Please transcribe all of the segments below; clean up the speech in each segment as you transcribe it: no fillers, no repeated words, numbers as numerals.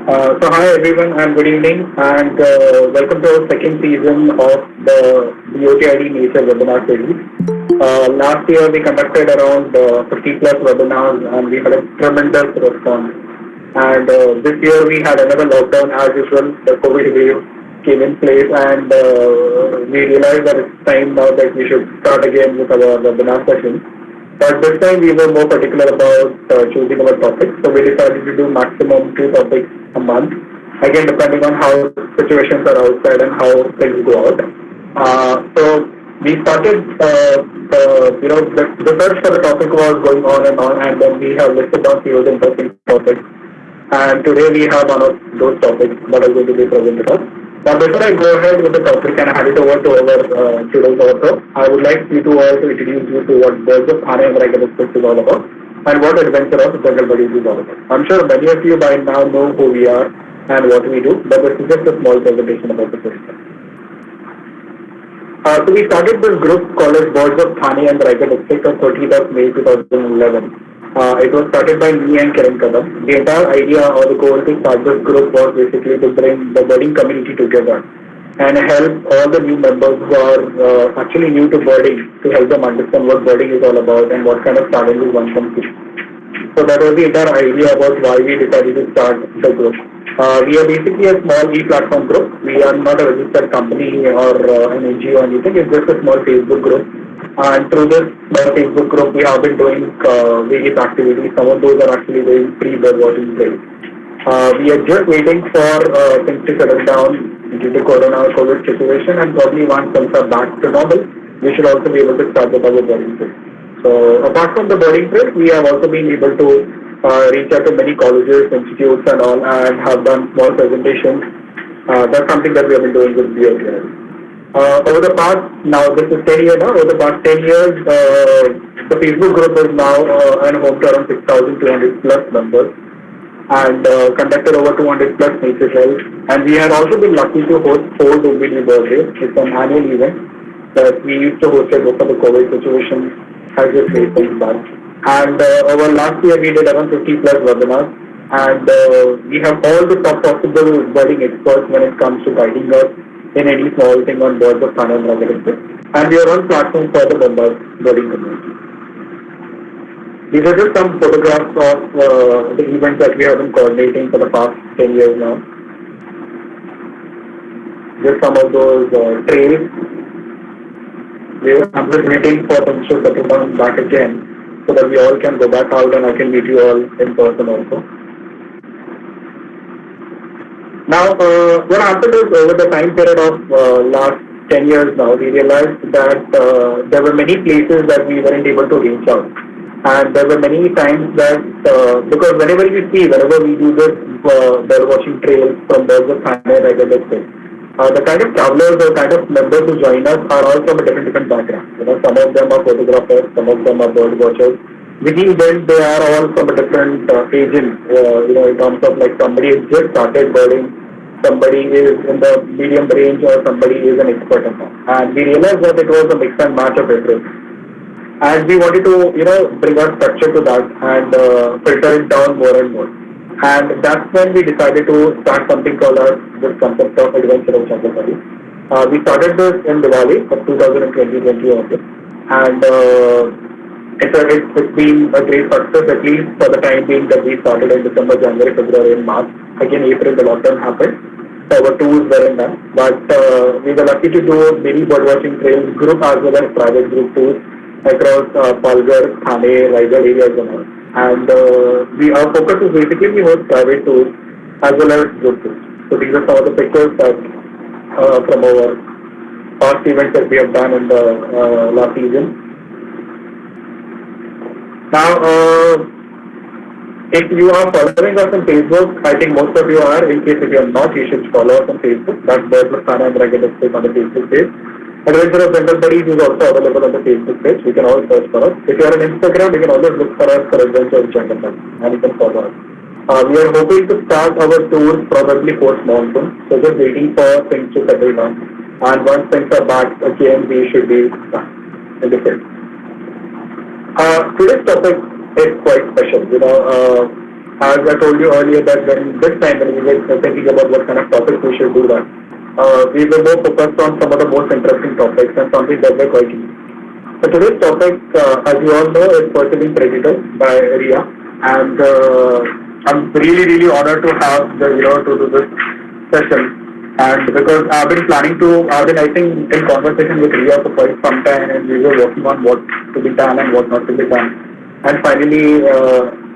So hi everyone and good evening and welcome to our second season of the BOTID Nature webinar series. Last year we conducted around 50 plus webinars and we had a tremendous response. And this year we had another lockdown as usual. The COVID wave came in place and we realized that it's time now that we should start again with our webinar sessions. But this time we were more particular about choosing our topics. So we decided to do maximum 2 topics a month. Again, depending on how situations are outside and how things go out. So we started, the search for the topic was going on, and then we have listed down few of the interesting topics. And today we have one of those topics that are going to be presented us. Now, before I go ahead with the topic and hand it over to our today's author, I would like you to all to introduce you to what Birds of Thane and Raigarh is all about and what Adventure of Jungle Buddies is all about. I'm sure many of you by now know who we are and what we do, but this is just a small presentation about the system. So we started this group called as Birds of Thane and Raigarh district on 30th of May 2011. It was started by me and Kiran Kadam. The entire idea or the goal to start this group was basically to bring the birding community together and help all the new members who are actually new to birding to help them understand what birding is all about and what kind of challenges one can face. So that was the entire idea about why we decided to start the group. We are basically a small e-platform group. We are not a registered company or an NGO or anything. It's just a small Facebook group. And through this Facebook group, we have been doing various activities. Some of those are actually doing free bird watching trails. We are just waiting for things to settle down due to COVID situation, and probably once things are back to normal, we should also be able to start with our birding trail. So apart from the birding trail, we have also been able to reach out to many colleges, institutes and all, and have done small presentations. That's something that we have been doing with BOTI. Over the past, now this is 10 years now, over the past 10 years, the Facebook group is now home to around 6,200 plus members and conducted over 200 plus nature trails. And we have also been lucky to host 4 Dumbini birthdays. It's an annual event that we used to host it before the COVID situation has just made things bad. And over last year we did around 50 plus webinars. And we have all the top possible birding experts when it comes to guiding us in any small thing on Birds of Thane and Raigarh. And we are on platform for the members birding community. These are just some photographs of the events that we have been coordinating for the past 10 years now. Just some of those trails. I'm just waiting for them to settle down back again so that we all can go back out and I can meet you all in person also. Now, what happened is over the time period of last 10 years now, we realized that there were many places that we weren't able to reach out. And there were many times that, because whenever we do this bird watching trails from Birds of Thane and Raigarh district, the kind of travelers or kind of members who join us are all from a different background. Some of them are photographers, some of them are bird watchers. Within them, they are all from a different agent, in terms of like somebody has just started birding, somebody is in the medium range or somebody is an expert in that. And we realized that it was a mix and match of everything. And we wanted to, bring our structure to that and filter it down more and more. And that's when we decided to start something called this concept of Adventure of Jungle Buddies. We started this in Diwali of 2020 also. And it's been a great success, at least for the time being that we started in December, January, February and March. Again, April, the lockdown happened. So our tours weren't done. But we were lucky to do many birdwatching trails, group as well as private group tours across Palghar, Thane, Raigarh areas and all. And our focus is basically we host private tours as well as group tours. So these are some of the pictures that from our past events that we have done in the last season. Now, if you are following us on Facebook, I think most of you are. In case if you are not, you should follow us on Facebook. That's Birds of Thane and Raigarh district on the Facebook page. Adventure of Jungle Buddies is also available on the Facebook page. You can always search for us. If you are on Instagram, you can always look for us for Adventure of Jungle Buddies and you can follow us. We are hoping to start our tours probably post-monsoon. So just waiting for things to settle down. And once things are back again, we should be back in the field. Today's topic is quite special. As I told you earlier that when this time when we were thinking about what kind of topics we should do that, we were more focused on some of the most interesting topics and something that were quite easy. So today's topic, as you all know, is Perceiving Predators by Rhea, and I'm really honored to have to do this session. And because I've been I think in conversation with Rhea for quite some time, and we were working on what to be done and what not to be done. And finally,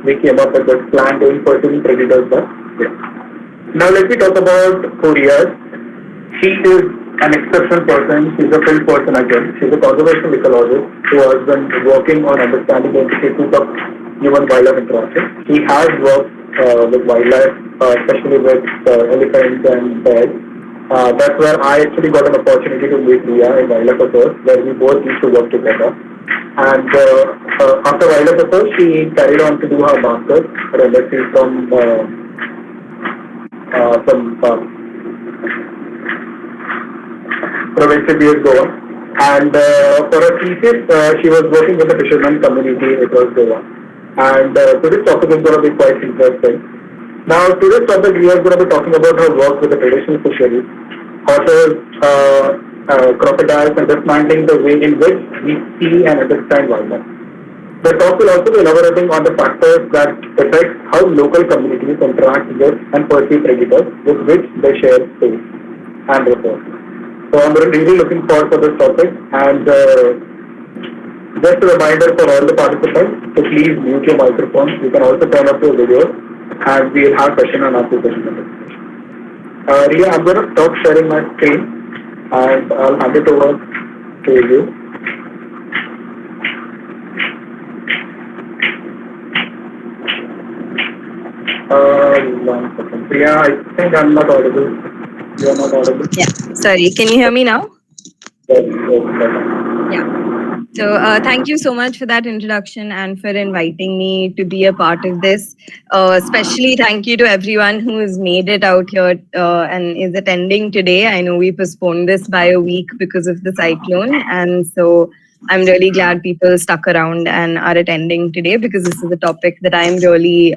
we came up with this plan doing Perceiving Predators by Rhea. Now let me talk about who Rhea is. She is an exceptional person. She's a field person again. She's a conservation ecologist who has been working on understanding the implications of human-wildlife interaction. She has worked with wildlife, especially with elephants and bears. That's where I actually got an opportunity to meet Rhea in Wildlife Affairs, where we both used to work together. And after Wildlife Affairs, she carried on to do her master's at MSc from provincial BS Goa. And for her thesis, she was working with the fishermen community across Goa. And today's topic is going to be quite interesting. Now, today's topic, we are going to be talking about her work with the traditional fisheries, otters, crocodiles, and dismantling the way in which we see and understand wildlife. The talk will also be elaborating on the factors that affect how local communities interact with and perceive predators with which they share space and resources. So I'm really looking forward for this topic, and just a reminder for all the participants to please mute your microphones. You can also turn off your video, and we'll have question and answer session. Rhea, I'm going to stop sharing my screen, and I'll hand it over to you. One second. Rhea, I think I'm not audible. You're not audible. Yeah. Sorry. Can you hear me now? Yes, yes, yeah. So thank you so much for that introduction and for inviting me to be a part of this. Especially thank you to everyone who has made it out here and is attending today. I know we postponed this by a week because of the cyclone, and so I'm really glad people stuck around and are attending today, because this is a topic that I'm really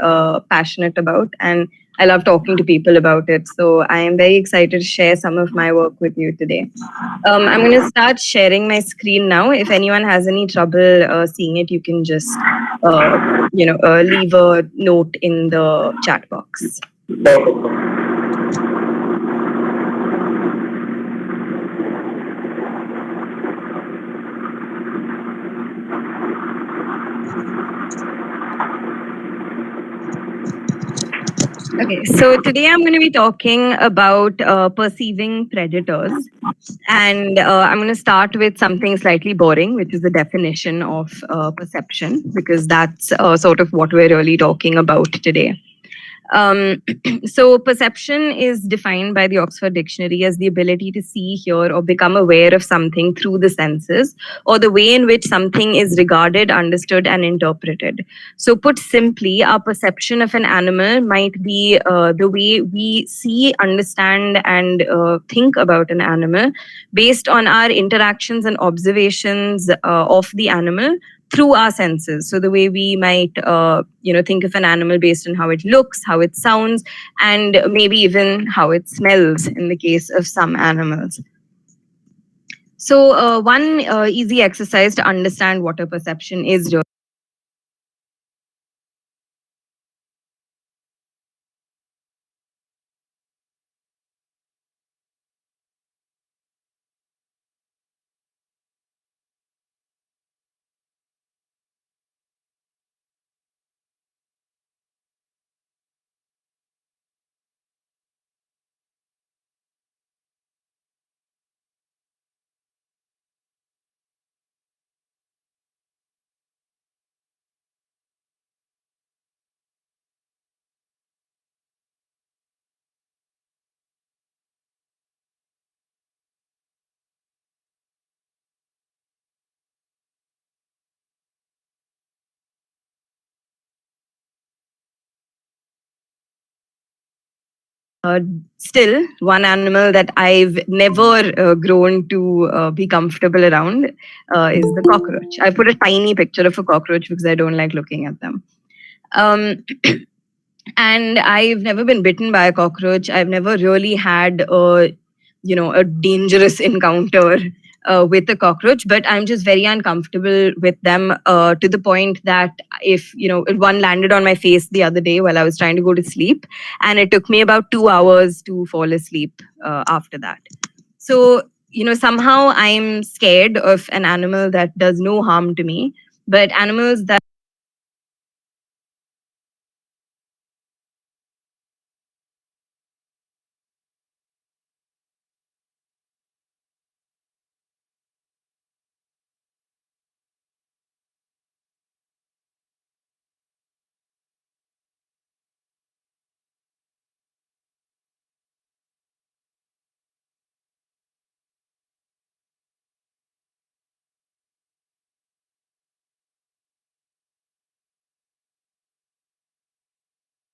passionate about, and I love talking to people about it. So I am very excited to share some of my work with you today. I'm going to start sharing my screen now. If anyone has any trouble seeing it, you can just, leave a note in the chat box. Okay, so today I'm going to be talking about perceiving predators, and I'm going to start with something slightly boring, which is the definition of perception, because that's sort of what we're really talking about today. So perception is defined by the Oxford Dictionary as the ability to see, hear, or become aware of something through the senses, or the way in which something is regarded, understood, and interpreted. So put simply, our perception of an animal might be the way we see, understand, and think about an animal based on our interactions and observations of the animal through our senses. So the way we might, think of an animal based on how it looks, how it sounds, and maybe even how it smells in the case of some animals. So one easy exercise to understand what a perception is still, one animal that I've never grown to be comfortable around is the cockroach. I put a tiny picture of a cockroach because I don't like looking at them. And I've never been bitten by a cockroach. I've never really had a dangerous encounter with a cockroach, but I'm just very uncomfortable with them to the point that if one landed on my face the other day while I was trying to go to sleep, and it took me about 2 hours to fall asleep after that. So somehow I'm scared of an animal that does no harm to me, but animals that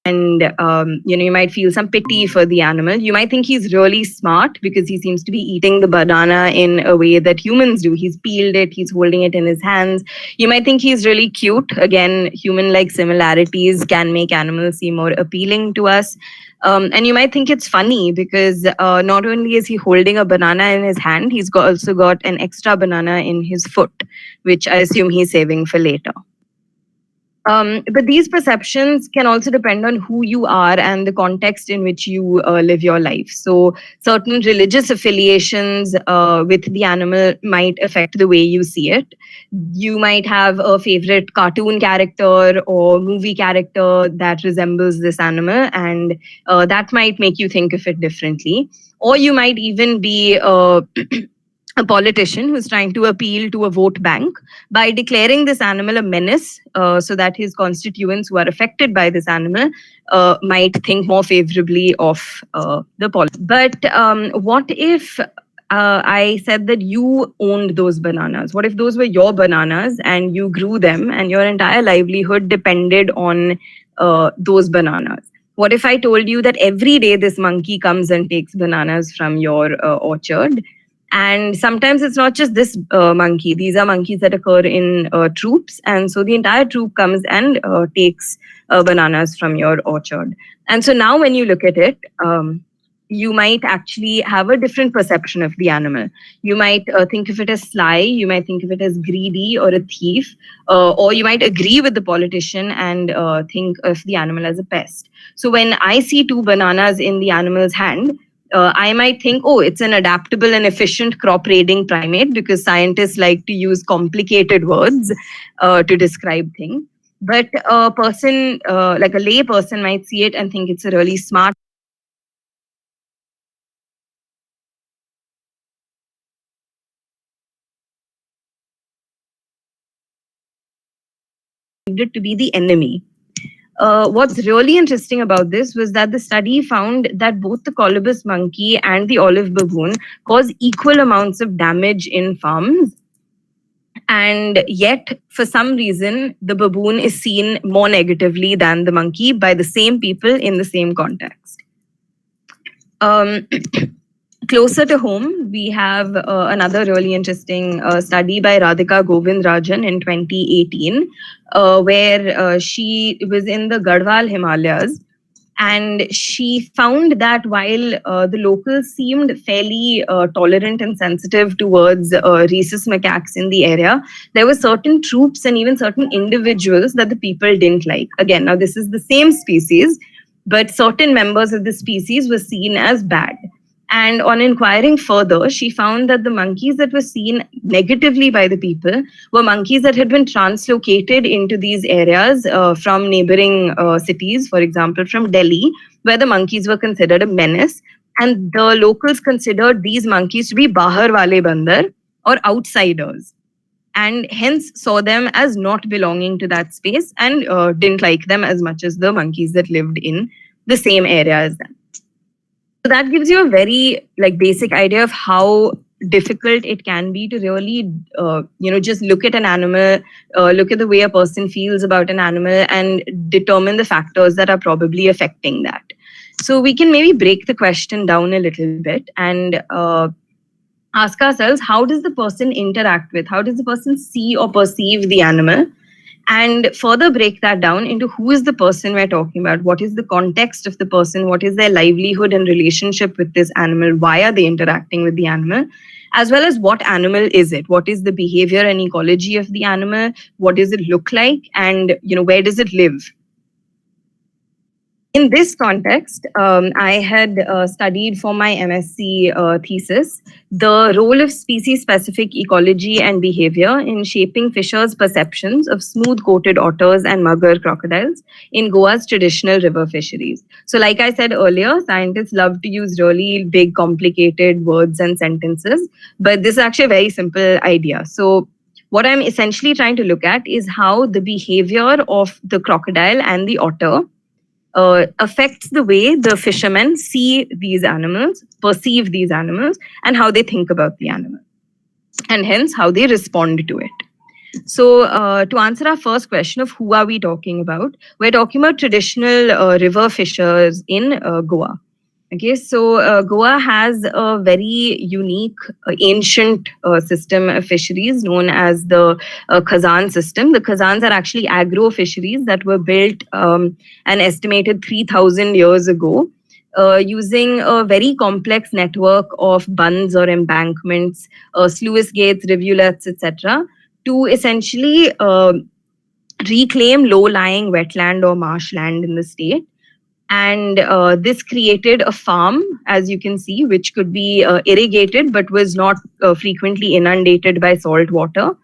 and you might feel some pity for the animal. You might think he's really smart because he seems to be eating the banana in a way that humans do. He's peeled it, he's holding it in his hands. You might think he's really cute. Again, human like similarities can make animals seem more appealing to us. And you might think it's funny because not only is he holding a banana in his hand, also got an extra banana in his foot, which I assume he's saving for later. But these perceptions can also depend on who you are and the context in which you live your life. So, certain religious affiliations with the animal might affect the way you see it. You might have a favorite cartoon character or movie character that resembles this animal, and that might make you think of it differently. Or you might even be a politician who's trying to appeal to a vote bank by declaring this animal a menace so that his constituents who are affected by this animal might think more favorably of the policy. But what if I said that you owned those bananas? What if those were your bananas and you grew them and your entire livelihood depended on those bananas? What if I told you that every day this monkey comes and takes bananas from your orchard? And sometimes it's not just this monkey. These are monkeys that occur in troops. And so the entire troop comes and takes bananas from your orchard. And so now when you look at it, you might actually have a different perception of the animal. You might think of it as sly, you might think of it as greedy or a thief, or you might agree with the politician and think of the animal as a pest. So when I see two bananas in the animal's hand, I might think, oh, it's an adaptable and efficient crop raiding primate, because scientists like to use complicated words to describe things. But a person, like a lay person, might see it and think it's a really smart it to be the enemy. What's really interesting about this was that the study found that both the colobus monkey and the olive baboon cause equal amounts of damage in farms. And yet, for some reason, the baboon is seen more negatively than the monkey by the same people in the same context. Closer to home, we have another really interesting study by Radhika Govindrajan in 2018, where she was in the Garhwal Himalayas. And she found that while the locals seemed fairly tolerant and sensitive towards rhesus macaques in the area, there were certain troops and even certain individuals that the people didn't like. Again, now this is the same species, but certain members of the species were seen as bad. And on inquiring further, she found that the monkeys that were seen negatively by the people were monkeys that had been translocated into these areas from neighboring cities, for example, from Delhi, where the monkeys were considered a menace. And the locals considered these monkeys to be Bahar Wale Bandar, or outsiders, and hence saw them as not belonging to that space and didn't like them as much as the monkeys that lived in the same area as them. So that gives you a very basic idea of how difficult it can be to really just look at an animal, look at the way a person feels about an animal, and determine the factors that are probably affecting that. So we can maybe break the question down a little bit and ask ourselves, how does the person interact with, how does the person see or perceive the animal? and further break that down into who is the person we're talking about, what is the context of the person, what is their livelihood and relationship with this animal, why are they interacting with the animal, as well as what animal is it, what is the behavior and ecology of the animal, what does it look like, and where does it live. In this context, I had studied for my MSc thesis the role of species-specific ecology and behavior in shaping fishers' perceptions of smooth-coated otters and mugger crocodiles in Goa's traditional river fisheries. So like I said earlier, scientists love to use really big, complicated words and sentences, but this is actually a very simple idea. So what I'm essentially trying to look at is how the behavior of the crocodile and the otter affects the way the fishermen see these animals, perceive these animals, and how they think about the animal, and hence how they respond to it. So to answer our first question of who are we talking about, we're talking about traditional river fishers in Goa. Okay, so Goa has a very unique, ancient system of fisheries known as the Khazan system. The Khazans are actually agro fisheries that were built an estimated 3,000 years ago using a very complex network of bunds or embankments, sluice gates, rivulets, etc., to essentially reclaim low-lying wetland or marshland in the state. And this created a farm, as you can see, which could be irrigated but was not frequently inundated by salt water.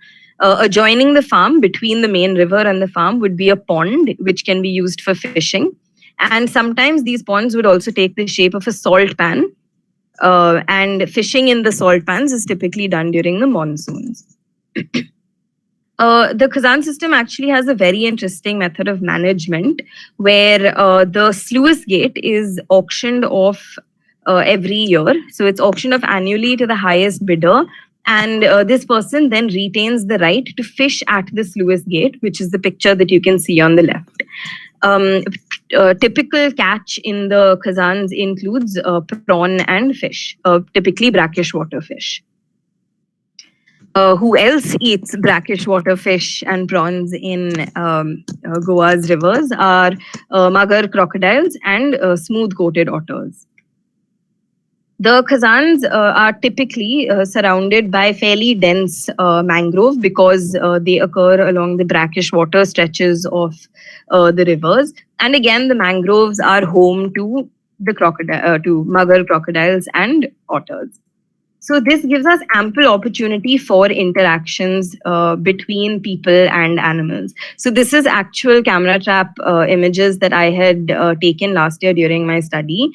Adjoining the farm, between the main river and the farm, would be a pond, which can be used for fishing. And sometimes these ponds would also take the shape of a salt pan. And fishing in the salt pans is typically done during the monsoons. The Khazan system actually has a very interesting method of management where the sluice gate is auctioned off every year. So it's auctioned off annually to the highest bidder. And this person then retains the right to fish at the sluice gate, which is the picture that you can see on the left. Typical catch in the Khazans includes prawn and fish, typically brackish water fish. Who else eats brackish water fish and prawns in Goa's rivers are mugger crocodiles and smooth-coated otters. The Khazans are typically surrounded by fairly dense mangrove because they occur along the brackish water stretches of the rivers. And again, the mangroves are home to the to mugger crocodiles and otters. So this gives us ample opportunity for interactions between people and animals. So this is actual camera trap images that I had taken last year during my study.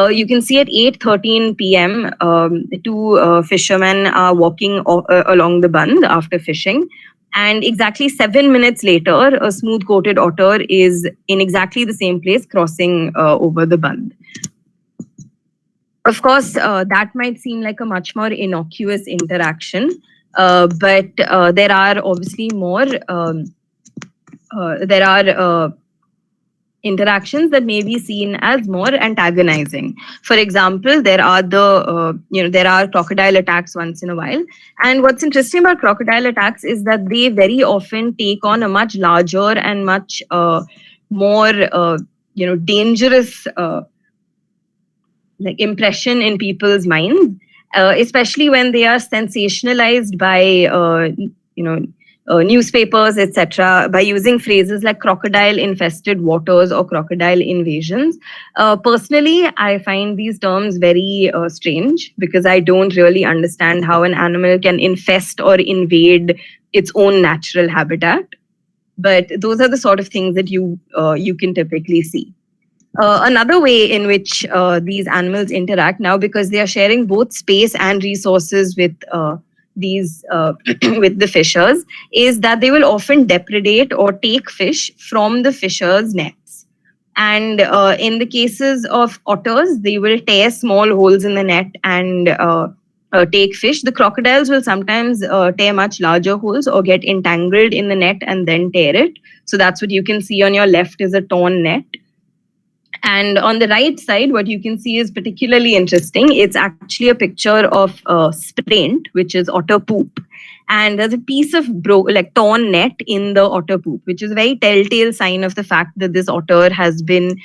You can see at 8:13 p.m., two fishermen are walking along the bund after fishing. And exactly 7 minutes later, a smooth-coated otter is in exactly the same place crossing over the bund. Of course, that might seem like a much more innocuous interaction, but there are obviously more, interactions that may be seen as more antagonizing. For example, there are there are crocodile attacks once in a while. And what's interesting about crocodile attacks is that they very often take on a much larger and much more, dangerous impression in people's minds, especially when they are sensationalized by newspapers, etc., by using phrases like crocodile infested waters or crocodile invasions. Personally, I find these terms very strange because I don't really understand how an animal can infest or invade its own natural habitat. But those are the sort of things that you can typically see. Another way in which these animals interact now, because they are sharing both space and resources with these with the fishers, is that they will often depredate or take fish from the fishers' nets. And in the cases of otters, they will tear small holes in the net and take fish. The crocodiles will sometimes tear much larger holes or get entangled in the net and then tear it. So that's what you can see on your left is a torn net. And on the right side, what you can see is particularly interesting. It's actually a picture of spraint, which is otter poop. And there's a piece of torn net in the otter poop, which is a very telltale sign of the fact that this otter has been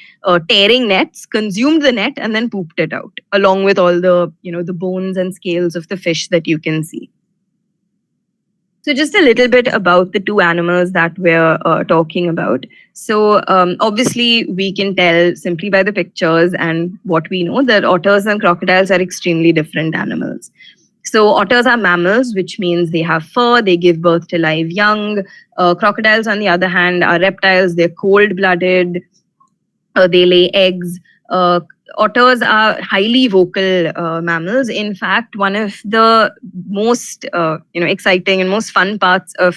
tearing nets, consumed the net, and then pooped it out, along with all the, the bones and scales of the fish that you can see. So just a little bit about the two animals that we're talking about. So obviously we can tell simply by the pictures and what we know that otters and crocodiles are extremely different animals. So otters are mammals, which means they have fur, they give birth to live young. Crocodiles, on the other hand, are reptiles, they're cold-blooded, they lay eggs. Otters are highly vocal mammals. In fact, one of the most exciting and most fun parts of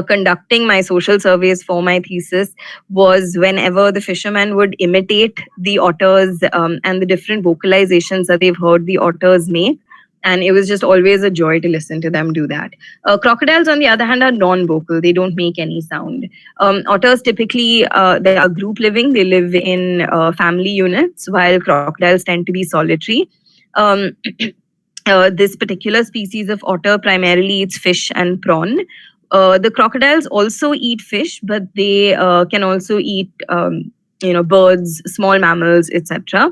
conducting my social surveys for my thesis was whenever the fishermen would imitate the otters and the different vocalizations that they've heard the otters make. And it was just always a joy to listen to them do that. Crocodiles, on the other hand, are non-vocal. They don't make any sound. Otters typically, they are group living. They live in family units, while crocodiles tend to be solitary. This particular species of otter primarily eats fish and prawn. The crocodiles also eat fish, but they can also eat birds, small mammals, etc.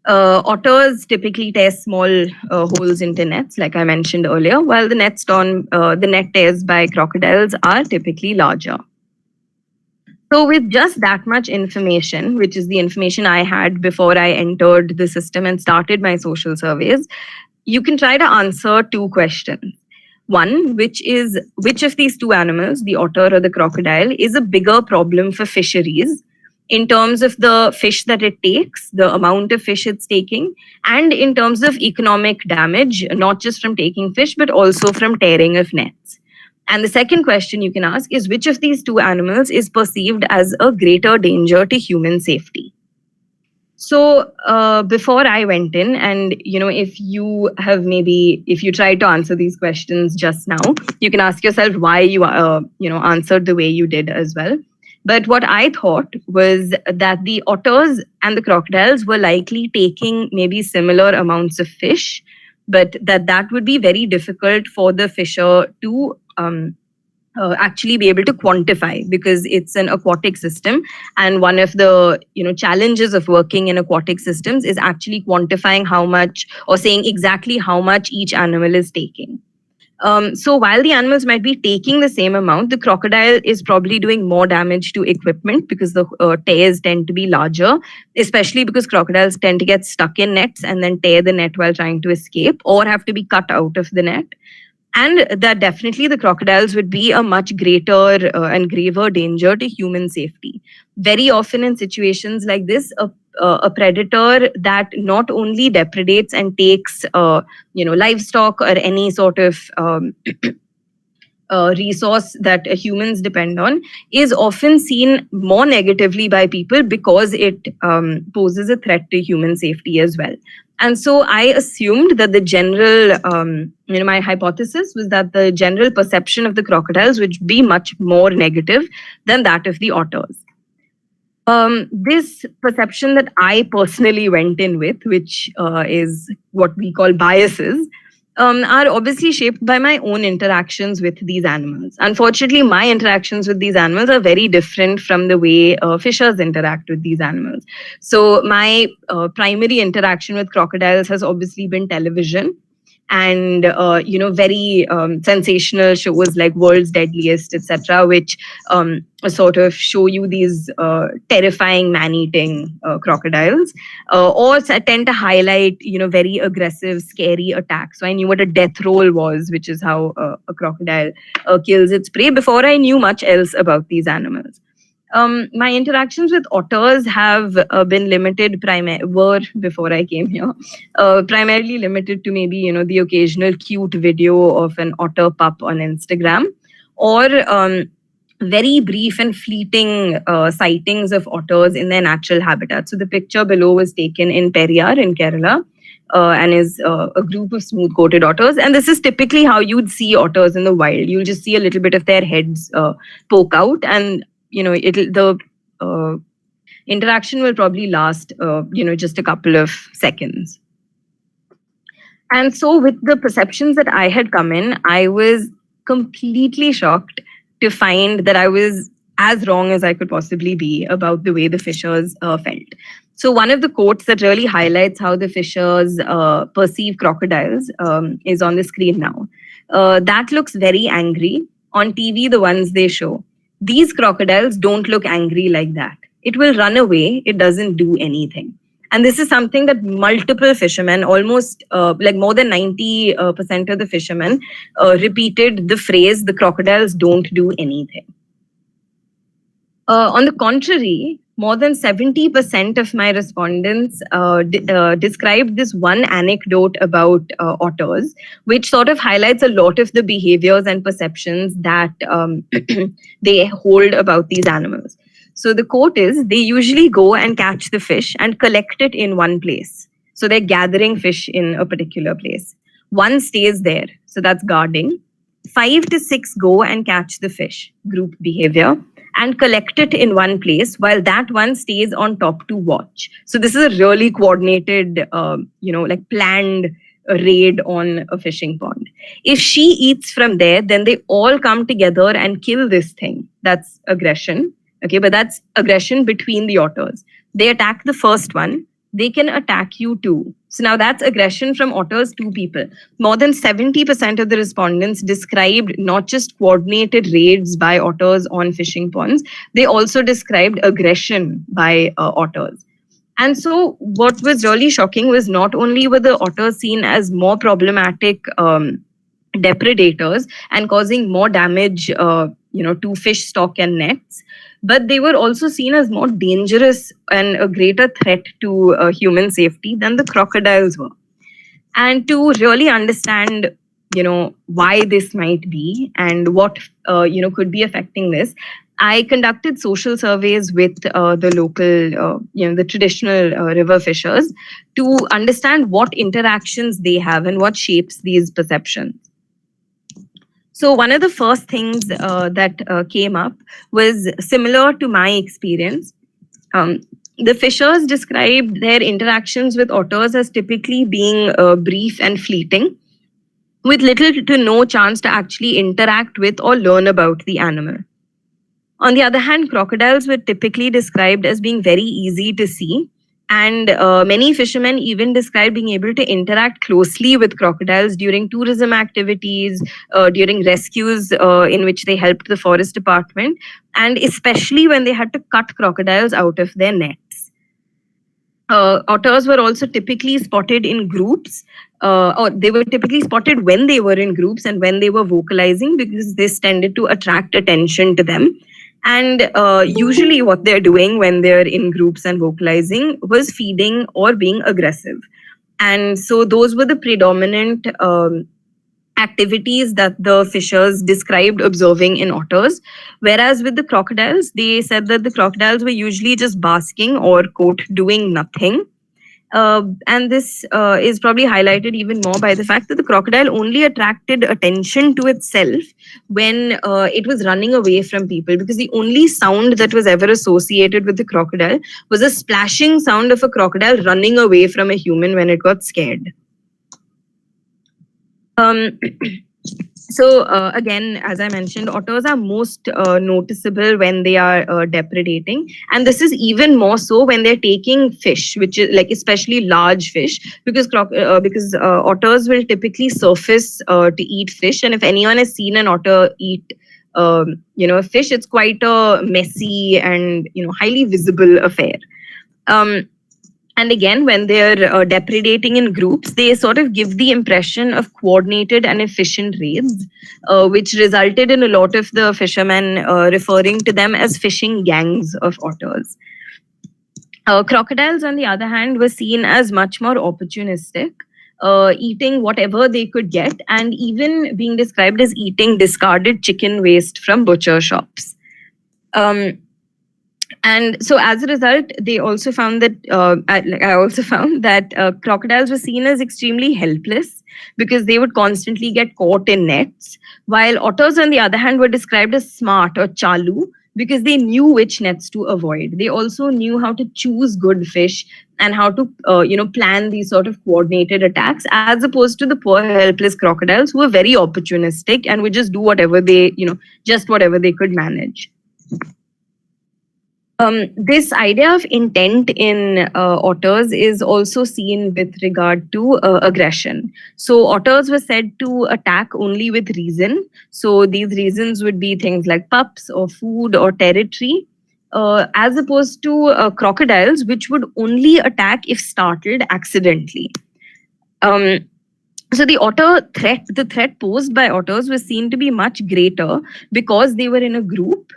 Otters typically tear small holes into nets, like I mentioned earlier, while the net tears by crocodiles are typically larger. So with just that much information, which is the information I had before I entered the system and started my social surveys, you can try to answer two questions. One, which is which of these two animals, the otter or the crocodile, is a bigger problem for fisheries in terms of the fish that it takes, the amount of fish it's taking, and in terms of economic damage, not just from taking fish, but also from tearing of nets. And the second question you can ask is which of these two animals is perceived as a greater danger to human safety? So before I went in, and if you tried to answer these questions just now, you can ask yourself why you answered the way you did as well. But what I thought was that the otters and the crocodiles were likely taking maybe similar amounts of fish, but that would be very difficult for the fisher to actually be able to quantify, because it's an aquatic system. And one of the challenges of working in aquatic systems is actually quantifying how much, or saying exactly how much each animal is taking. So while the animals might be taking the same amount, the crocodile is probably doing more damage to equipment because the tears tend to be larger, especially because crocodiles tend to get stuck in nets and then tear the net while trying to escape or have to be cut out of the net. And that definitely the crocodiles would be a much greater and graver danger to human safety. Very often in situations like this, a predator that not only depredates and takes livestock or any sort of resource that humans depend on is often seen more negatively by people because it poses a threat to human safety as well. And so I assumed that the general, my hypothesis was that the general perception of the crocodiles would be much more negative than that of the otters. This perception that I personally went in with, which is what we call biases, are obviously shaped by my own interactions with these animals. Unfortunately, my interactions with these animals are very different from the way fishers interact with these animals. So my primary interaction with crocodiles has obviously been television. And very sensational shows like World's Deadliest, etc., which sort of show you these terrifying man-eating crocodiles, or tend to highlight very aggressive, scary attacks. So I knew what a death roll was, which is how a crocodile kills its prey, before I knew much else about these animals. My interactions with otters have been limited, before I came here, primarily limited to maybe, the occasional cute video of an otter pup on Instagram, or very brief and fleeting sightings of otters in their natural habitat. So the picture below was taken in Periyar in Kerala, and is a group of smooth-coated otters. And this is typically how you'd see otters in the wild. You'll just see a little bit of their heads poke out, and Interaction will probably last, just a couple of seconds. And so with the perceptions that I had come in, I was completely shocked to find that I was as wrong as I could possibly be about the way the fishers felt. So one of the quotes that really highlights how the fishers perceive crocodiles is on the screen now. That looks very angry. On TV, the ones they show. These crocodiles don't look angry like that. It will run away. It doesn't do anything. And this is something that multiple fishermen, almost like more than 90% of the fishermen, repeated the phrase, the crocodiles don't do anything. On the contrary, more than 70% of my respondents described this one anecdote about otters, which sort of highlights a lot of the behaviors and perceptions that they hold about these animals. So the quote is, they usually go and catch the fish and collect it in one place. So they're gathering fish in a particular place. One stays there, so that's guarding. 5 to 6 go and catch the fish, group behavior, and collect it in one place while that one stays on top to watch. So this is a really coordinated, like planned raid on a fishing pond. If she eats from there, then they all come together and kill this thing. That's aggression. Okay, but that's aggression between the otters. They attack the first one. They can attack you too. So now that's aggression from otters to people. More than 70% of the respondents described not just coordinated raids by otters on fishing ponds, they also described aggression by otters. And so what was really shocking was not only were the otters seen as more problematic depredators and causing more damage to fish stock and nets, but they were also seen as more dangerous and a greater threat to human safety than the crocodiles were. And to really understand, why this might be and what, could be affecting this, I conducted social surveys with the local, the traditional river fishers to understand what interactions they have and what shapes these perceptions. So one of the first things that came up was similar to my experience. The fishers described their interactions with otters as typically being brief and fleeting, with little to no chance to actually interact with or learn about the animal. On the other hand, crocodiles were typically described as being very easy to see. And many fishermen even describe being able to interact closely with crocodiles during tourism activities, during rescues in which they helped the forest department, and especially when they had to cut crocodiles out of their nets. Otters were also typically spotted in groups, or they were typically spotted when they were in groups and when they were vocalizing, because this tended to attract attention to them. And usually what they're doing when they're in groups and vocalizing was feeding or being aggressive. And so those were the predominant activities that the fishers described observing in otters. Whereas with the crocodiles, they said that the crocodiles were usually just basking or, quote, doing nothing. And this is probably highlighted even more by the fact that the crocodile only attracted attention to itself when it was running away from people, because the only sound that was ever associated with the crocodile was a splashing sound of a crocodile running away from a human when it got scared. So again, as I mentioned, otters are most noticeable when they are depredating. And this is even more so when they're taking fish, which is like especially large fish, because otters will typically surface to eat fish. And if anyone has seen an otter eat a fish, it's quite a messy and highly visible affair. And again, when they're depredating in groups, they sort of give the impression of coordinated and efficient raids, which resulted in a lot of the fishermen referring to them as fishing gangs of otters. Crocodiles, on the other hand, were seen as much more opportunistic, eating whatever they could get, and even being described as eating discarded chicken waste from butcher shops. And so as a result, they also found that, I also found that crocodiles were seen as extremely helpless because they would constantly get caught in nets, while otters, on the other hand, were described as smart or chalu because they knew which nets to avoid. They also knew how to choose good fish and how to plan these sort of coordinated attacks, as opposed to the poor helpless crocodiles who were very opportunistic and would just do whatever just whatever they could manage. This idea of intent in otters is also seen with regard to aggression. So otters were said to attack only with reason. So these reasons would be things like pups or food or territory, as opposed to crocodiles, which would only attack if startled accidentally. So the threat posed by otters was seen to be much greater because they were in a group,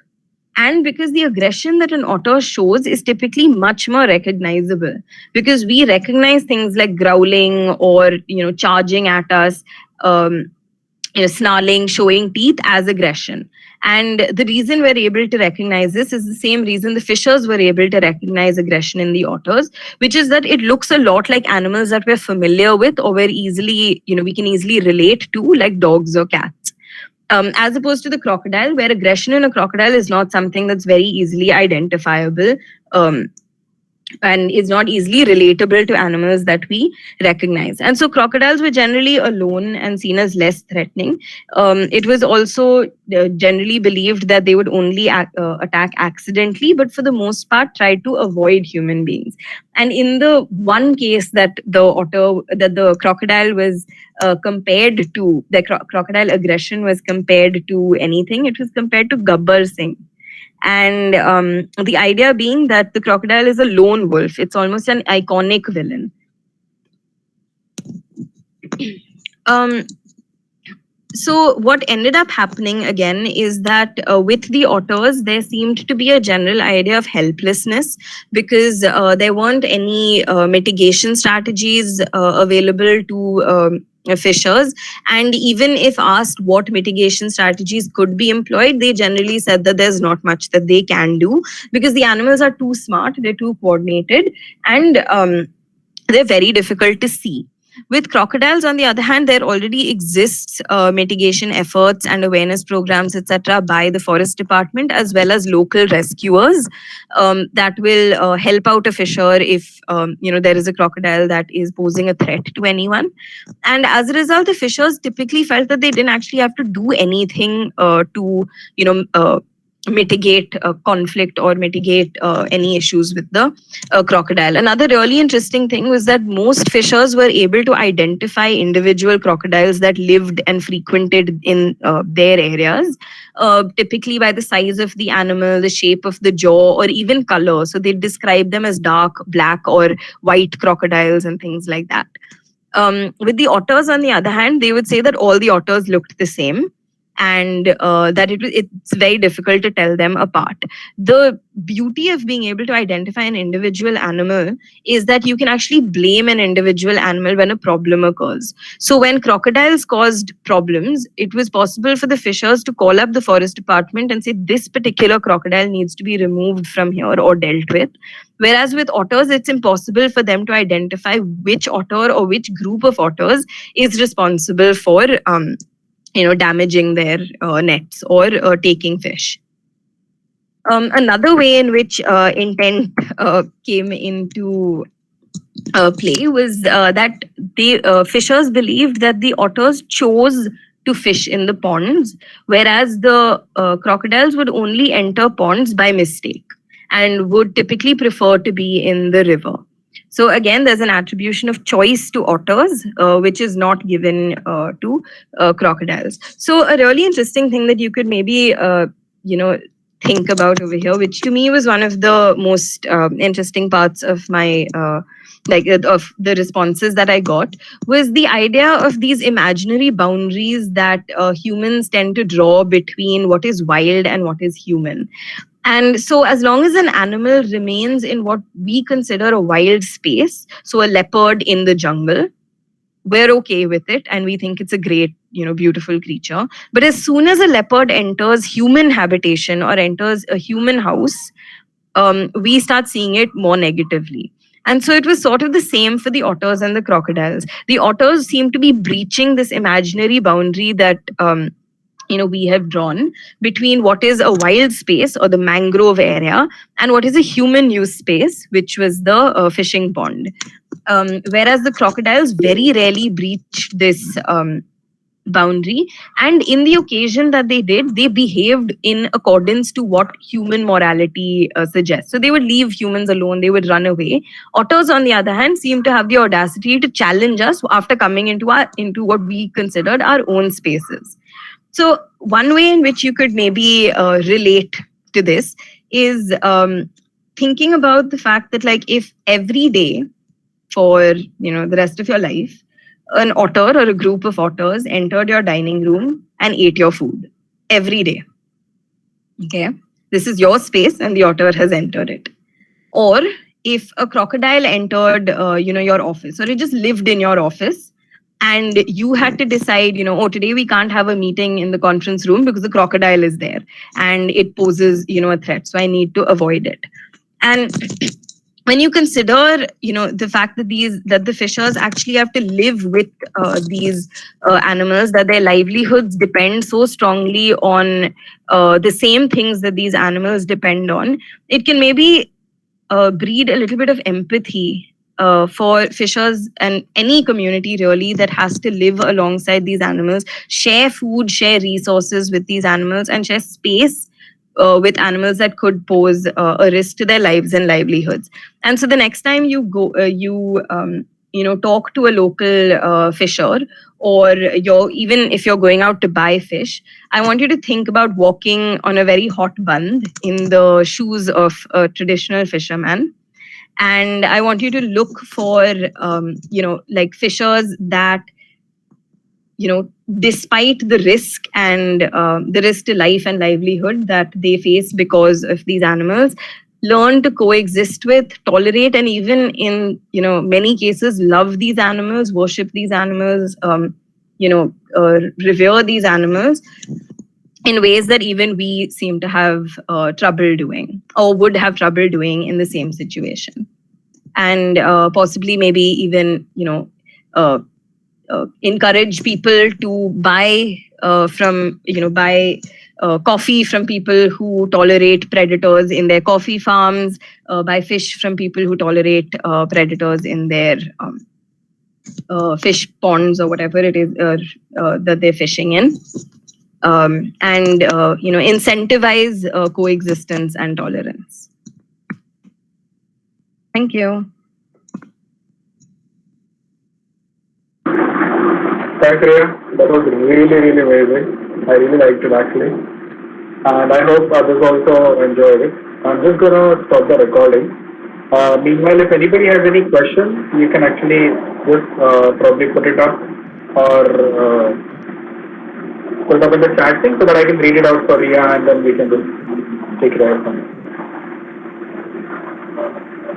and because the aggression that an otter shows is typically much more recognizable, because we recognize things like growling or charging at us, snarling, showing teeth as aggression. And the reason we're able to recognize this is the same reason the fishers were able to recognize aggression in the otters, which is that it looks a lot like animals that we're familiar with or we can easily relate to, like dogs or cats. As opposed to the crocodile, where aggression in a crocodile is not something that's very easily identifiable, and is not easily relatable to animals that we recognize. And so crocodiles were generally alone and seen as less threatening. It was also generally believed that they would only attack accidentally, but for the most part try to avoid human beings. And in the one case that the crocodile was compared to, the crocodile aggression was compared to anything, it was compared to Gabbar Singh. And the idea being that the crocodile is a lone wolf. It's almost an iconic villain. So what ended up happening again is that with the otters, there seemed to be a general idea of helplessness, because there weren't any mitigation strategies available to fishers. And even if asked what mitigation strategies could be employed, they generally said that there's not much that they can do, because the animals are too smart, they're too coordinated, and they're very difficult to see. With crocodiles, on the other hand, there already exists mitigation efforts and awareness programs, etc., by the forest department, as well as local rescuers that will help out a fisher if there is a crocodile that is posing a threat to anyone. And as a result, the fishers typically felt that they didn't actually have to do anything to mitigate conflict or mitigate any issues with the crocodile. Another really interesting thing was that most fishers were able to identify individual crocodiles that lived and frequented in their areas, typically by the size of the animal, the shape of the jaw, or even color. So they describe them as dark, black, or white crocodiles and things like that. With the otters, on the other hand, they would say that all the otters looked the same, and that it's very difficult to tell them apart. The beauty of being able to identify an individual animal is that you can actually blame an individual animal when a problem occurs. So when crocodiles caused problems, it was possible for the fishers to call up the forest department and say, this particular crocodile needs to be removed from here or dealt with. Whereas with otters, it's impossible for them to identify which otter or which group of otters is responsible for damaging their nets or taking fish. Another way in which intent came into play was that the fishers believed that the otters chose to fish in the ponds, whereas the crocodiles would only enter ponds by mistake and would typically prefer to be in the river. So again, there's an attribution of choice to otters, which is not given to crocodiles. So a really interesting thing that you could maybe, think about over here, which to me was one of the most interesting parts of my, of the responses that I got, was the idea of these imaginary boundaries that humans tend to draw between what is wild and what is human. And so as long as an animal remains in what we consider a wild space, so a leopard in the jungle, we're okay with it and we think it's a great, beautiful creature. But as soon as a leopard enters human habitation or enters a human house, we start seeing it more negatively. And so it was sort of the same for the otters and the crocodiles. The otters seem to be breaching this imaginary boundary that we have drawn between what is a wild space or the mangrove area and what is a human use space, which was the fishing pond. Whereas the crocodiles very rarely breached this boundary, and in the occasion that they did, they behaved in accordance to what human morality suggests. So they would leave humans alone, they would run away. Otters, on the other hand, seem to have the audacity to challenge us after coming into what we considered our own spaces. So one way in which you could maybe relate to this is thinking about the fact that, like, if every day for the rest of your life, an otter or a group of otters entered your dining room and ate your food every day. Okay, this is your space and the otter has entered it. Or if a crocodile entered, your office, or it just lived in your office, and you had to decide, oh, today we can't have a meeting in the conference room because the crocodile is there and it poses, a threat. So I need to avoid it. And when you consider, the fact that the fishers actually have to live with these animals, that their livelihoods depend so strongly on the same things that these animals depend on, it can maybe breed a little bit of empathy for fishers and any community really that has to live alongside these animals, share food, share resources with these animals, and share space with animals that could pose a risk to their lives and livelihoods. And so the next time you go, talk to a local fisher, or even if you're going out to buy fish, I want you to think about walking on a very hot bund in the shoes of a traditional fisherman. And I want you to look for, like fishers that, despite the risk and the risk to life and livelihood that they face because of these animals, learn to coexist with, tolerate, and even in many cases love these animals, worship these animals, revere these animals in ways that even we seem to have trouble doing, or would have trouble doing in the same situation. And possibly maybe even encourage people to buy coffee from people who tolerate predators in their coffee farms, buy fish from people who tolerate predators in their fish ponds or whatever it is that they're fishing in, and incentivize coexistence and tolerance. Thank you. Thanks, Rhea. That was really, really amazing. I really liked it actually. And I hope others also enjoyed it. I'm just going to stop the recording. Meanwhile, if anybody has any questions, you can actually just probably put it up, or put it up in the chat thing so that I can read it out for Rhea, and then we can just take it out from there.